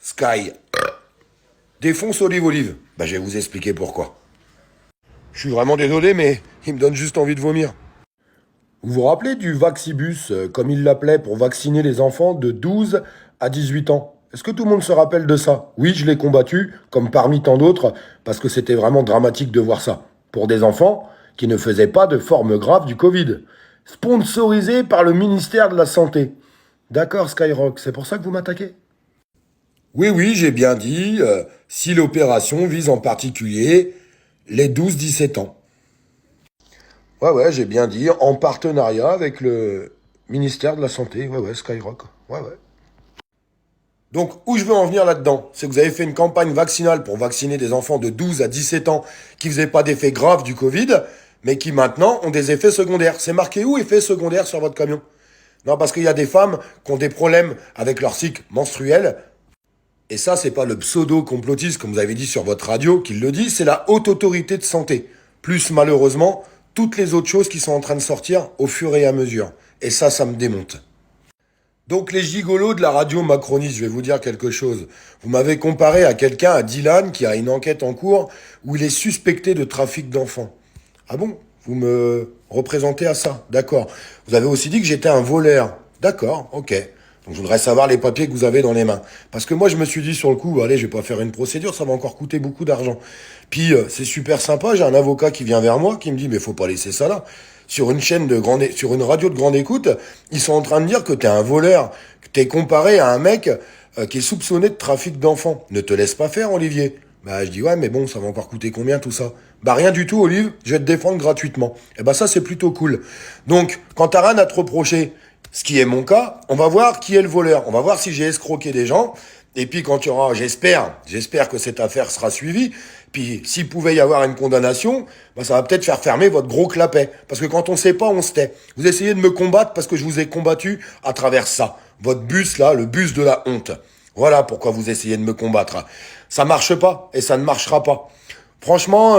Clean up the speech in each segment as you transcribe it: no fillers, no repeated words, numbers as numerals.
Sky. Défonce Olive. Bah, je vais vous expliquer pourquoi. Je suis vraiment désolé, mais il me donne juste envie de vomir. Vous vous rappelez du Vaxibus, comme il l'appelait, pour vacciner les enfants de 12 à 18 ans? Est-ce que tout le monde se rappelle de ça? Oui, je l'ai combattu, comme parmi tant d'autres, parce que c'était vraiment dramatique de voir ça. Pour des enfants qui ne faisaient pas de forme grave du Covid. Sponsorisé par le ministère de la Santé. D'accord, Skyrock, c'est pour ça que vous m'attaquez? Oui, j'ai bien dit, si l'opération vise en particulier les 12-17 ans. Ouais, j'ai bien dit, en partenariat avec le ministère de la Santé. Ouais, Skyrock. Ouais. Donc, où je veux en venir là-dedans, c'est que vous avez fait une campagne vaccinale pour vacciner des enfants de 12 à 17 ans qui faisaient pas d'effets graves du Covid, mais qui maintenant ont des effets secondaires. C'est marqué où effets secondaires sur votre camion? Non, parce qu'il y a des femmes qui ont des problèmes avec leur cycle menstruel. Et ça, c'est pas le pseudo-complotiste, comme vous avez dit sur votre radio, qui le dit, c'est la haute autorité de santé. Plus, malheureusement, toutes les autres choses qui sont en train de sortir au fur et à mesure. Et ça me démonte. Donc les gigolos de la radio macroniste, je vais vous dire quelque chose. Vous m'avez comparé à quelqu'un, à Dylan, qui a une enquête en cours où il est suspecté de trafic d'enfants. Ah bon? Vous me représentez à ça? D'accord. Vous avez aussi dit que j'étais un voleur. D'accord, ok. Donc je voudrais savoir les papiers que vous avez dans les mains. Parce que moi je me suis dit sur le coup, allez, je vais pas faire une procédure, ça va encore coûter beaucoup d'argent. Puis c'est super sympa, j'ai un avocat qui vient vers moi, qui me dit, mais faut pas laisser ça là. Sur une chaîne de grande, sur une radio de grande écoute, ils sont en train de dire que t'es un voleur, que t'es comparé à un mec qui est soupçonné de trafic d'enfants. Ne te laisse pas faire, Olivier. Bah je dis, ouais, mais bon, ça va encore coûter combien tout ça? Bah rien du tout, Olive, je vais te défendre gratuitement. Et bah ça c'est plutôt cool. Donc, quand t'as rien à te reprocher, ce qui est mon cas, on va voir qui est le voleur. On va voir si j'ai escroqué des gens. Et puis quand il y aura, j'espère que cette affaire sera suivie. Puis s'il pouvait y avoir une condamnation, bah, ça va peut-être faire fermer votre gros clapet. Parce que quand on sait pas, on se tait. Vous essayez de me combattre parce que je vous ai combattu à travers ça. Votre bus là, le bus de la honte. Voilà pourquoi vous essayez de me combattre. Ça marche pas et ça ne marchera pas. Franchement,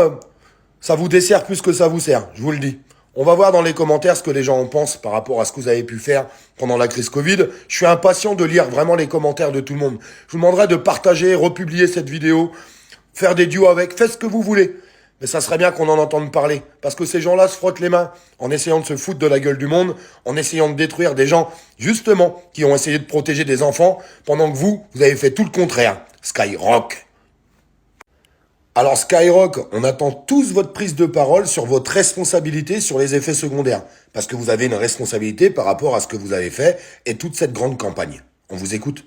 ça vous dessert plus que ça vous sert, je vous le dis. On va voir dans les commentaires ce que les gens en pensent par rapport à ce que vous avez pu faire pendant la crise Covid. Je suis impatient de lire vraiment les commentaires de tout le monde. Je vous demanderai de partager, republier cette vidéo, faire des duos avec, faites ce que vous voulez. Mais ça serait bien qu'on en entende parler. Parce que ces gens-là se frottent les mains en essayant de se foutre de la gueule du monde, en essayant de détruire des gens, justement, qui ont essayé de protéger des enfants, pendant que vous avez fait tout le contraire. Skyrock. Alors Skyrock, on attend tous votre prise de parole sur votre responsabilité sur les effets secondaires. Parce que vous avez une responsabilité par rapport à ce que vous avez fait et toute cette grande campagne. On vous écoute.